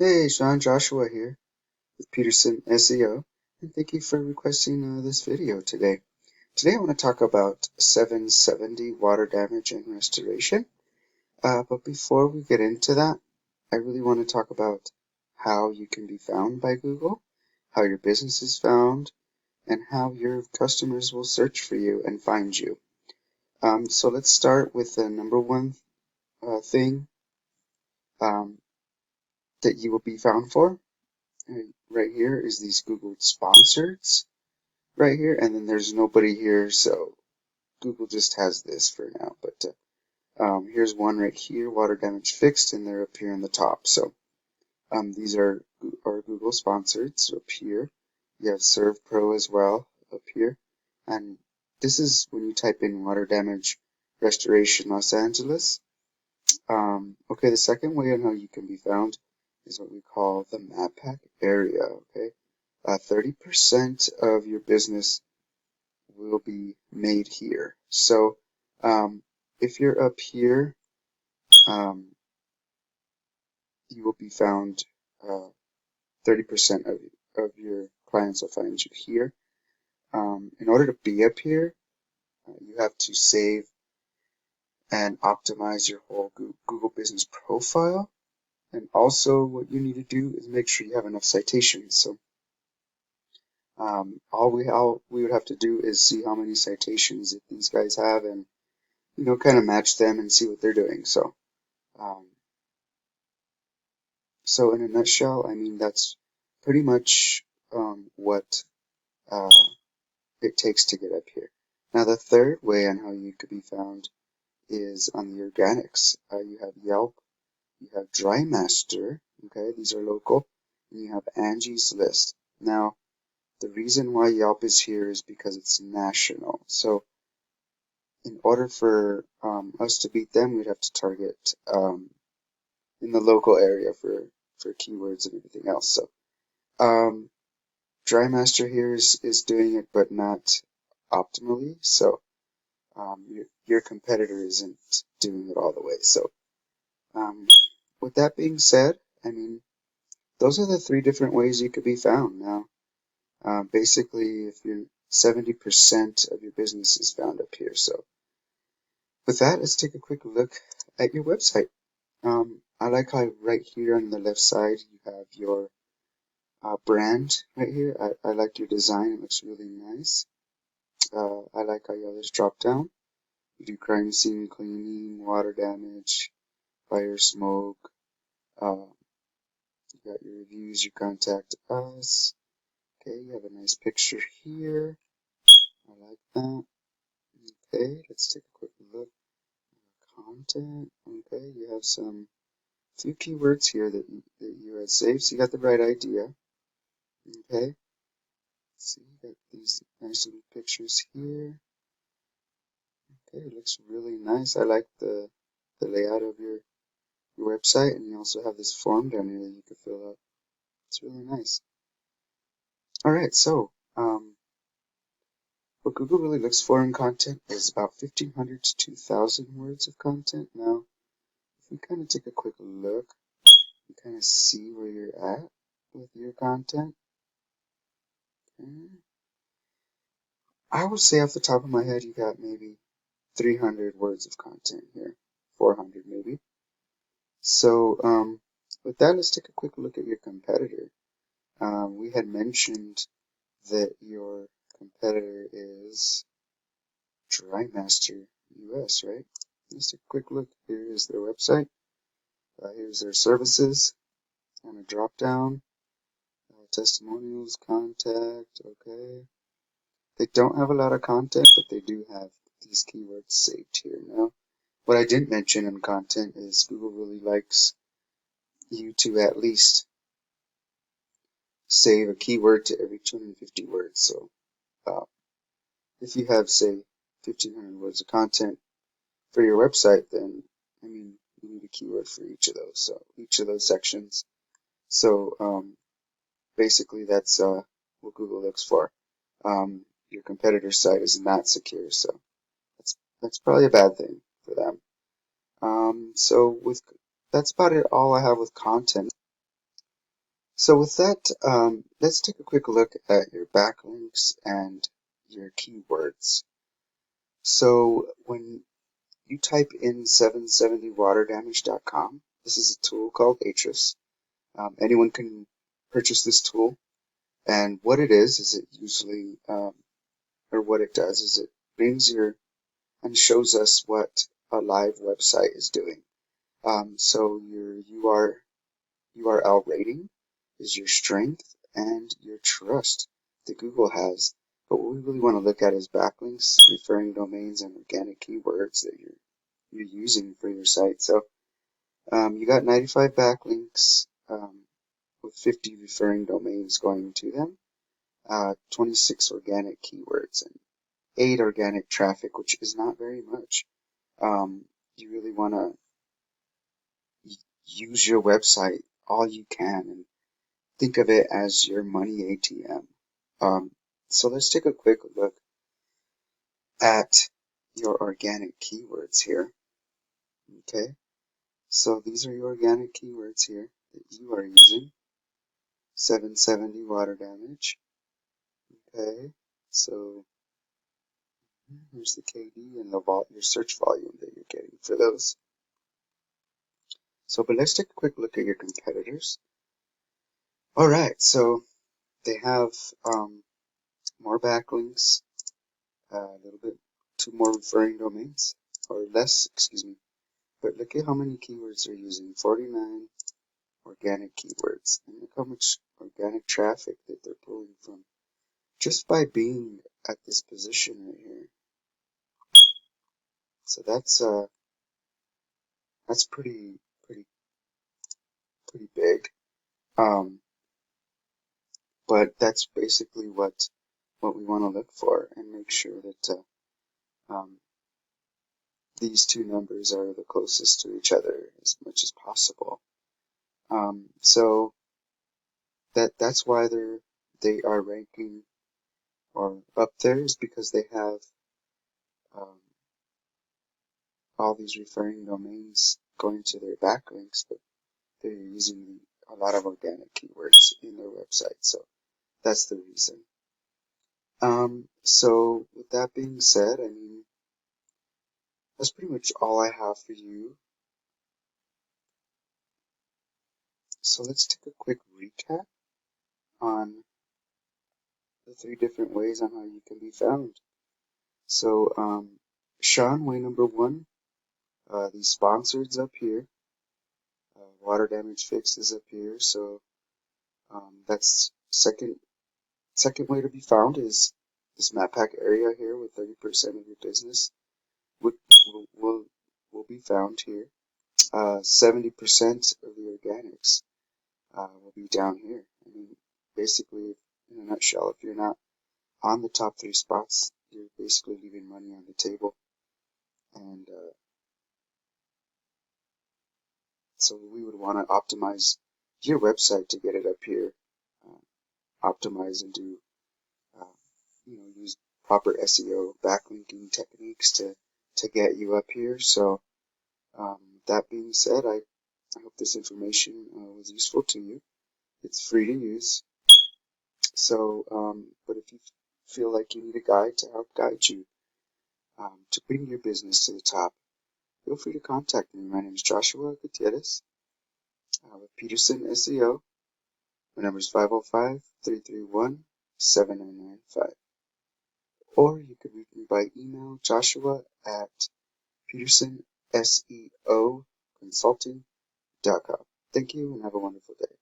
Hey, Sean, Joshua here with Peterson SEO, and thank you for requesting this video today. Today I want to talk about 770 water damage and restoration. But before we get into that, I really want to talk about how you can be found by Google, how your business is found, and how your customers will search for you and find you. So let's start with the number one thing um, that you will be found for. Right here is these Google sponsors right here, and then there's nobody here, so Google just has this for now. But here's one right here, water damage fixed, and they're up here in the top. So these are Google sponsored. So up here, you have Serve Pro as well up here, and this is when you type in water damage restoration Los Angeles. Okay, the second way on how you can be found is what we call the map pack area. Okay, 30% of your business will be made here. So if you're up here, you will be found 30% of your clients will find you here. In order to be up here, you have to save and optimize your whole Google business profile. And also what you need to do is make sure you have enough citations. So all we would have to do is see how many citations that these guys have and kind of match them and see what they're doing. Um, so in a nutshell, I mean, that's pretty much what uh, it takes to get up here. Now, the third way on how you could be found is on the organics. You have Yelp, you have DryMaster, okay, these are local, and you have Angie's List. Now, the reason why Yelp is here is because it's national. So in order for us to beat them, we'd have to target in the local area for keywords and everything else. So DryMaster here is doing it, but not optimally. So your competitor isn't doing it all the way. So with that being said, I mean, those are the three different ways you could be found. Now, basically, if you're 70% of your business is found up here. So with that, let's take a quick look at your website. I like how right here on the left side you have your brand right here. I like your design. It looks really nice. I like how you have this drop down. You do crime scene cleaning, water damage, fire, smoke. You got your reviews, you contact us. Okay, you have a nice picture here. I like that. Okay, let's take a quick look. Content. Okay, you have some few keywords here that you had saved, so you got the right idea. Okay, see, you got these nice little pictures here. Okay, it looks really nice. I like the layout of your website, and you also have this form down here that you can fill out. It's really nice. All right, so what Google really looks for in content is about 1,500 to 2,000 words of content. Now, if we kind of take a quick look, you kind of see where you're at with your content. Okay. I would say off the top of my head, you got maybe 300 words of content here, 400 maybe. So with that, let's take a quick look at your competitor. We had mentioned that your competitor is DryMaster US, right? Let's take a quick look. Here is their website. Here's their services on a drop down. Testimonials, contact, okay. They don't have a lot of content, but they do have these keywords saved here. Now, what I didn't mention in content is Google really likes you to at least save a keyword to every 250 words. So if you have, say, 1,500 words of content for your website, then, I mean, you need a keyword for each of those. So each of those sections. So basically, that's what Google looks for. Your competitor's site is not secure, so that's probably a bad thing for them. So that's about it. All I have with content. So with that, let's take a quick look at your backlinks and your keywords. So when you type in 770waterdamage.com, this is a tool called Ahrefs. Anyone can purchase this tool, and what it is it usually, or what it does is it brings and shows us what a live website is doing. So your URL rating is your strength and your trust that Google has. But what we really want to look at is backlinks, referring domains, and organic keywords that you're using for your site. So you got 95 backlinks with 50 referring domains going to them, 26 organic keywords, and 8 organic traffic, which is not very much. You really want to use your website all you can and think of it as your money ATM. So let's take a quick look at your organic keywords here. Okay, so these are your organic keywords here that you are using. 770 water damage. Okay, so here's the KD and your search volume that you're getting for those. So, but let's take a quick look at your competitors. All right, so they have more backlinks, a little bit, 2 more referring domains, or less, excuse me. But look at how many keywords they're using, 49 organic keywords. And look how much organic traffic that they're pulling from just by being at this position right here. So that's pretty big. But that's basically what we want to look for and make sure that these two numbers are the closest to each other as much as possible. So that's why they are ranking or up there, is because they have all these referring domains going to their backlinks, but they're using a lot of organic keywords in their website. So that's the reason. So with that being said, I mean, that's pretty much all I have for you. So let's take a quick recap on the 3 different ways on how you can be found. So, Sean, way number 1, the sponsored's up here. Water damage fixed is up here. So that's second way to be found is this map pack area here with 30% of your business will be found here. 70% of the organics will be down here. I mean, basically, in a nutshell, if you're not on the top 3 spots, you're basically leaving money on the table. And so we would want to optimize your website to get it up here. Optimize and do, use proper SEO backlinking techniques to get you up here. So that being said, I hope this information was useful to you. It's free to use. So, but if you feel like you need a guide to help guide you to bring your business to the top, feel free to contact me. My name is Joshua Gutierrez with Peterson SEO. My number is 505-331-7995. Or you can reach me by email, joshua@petersonseoconsulting.com. Thank you and have a wonderful day.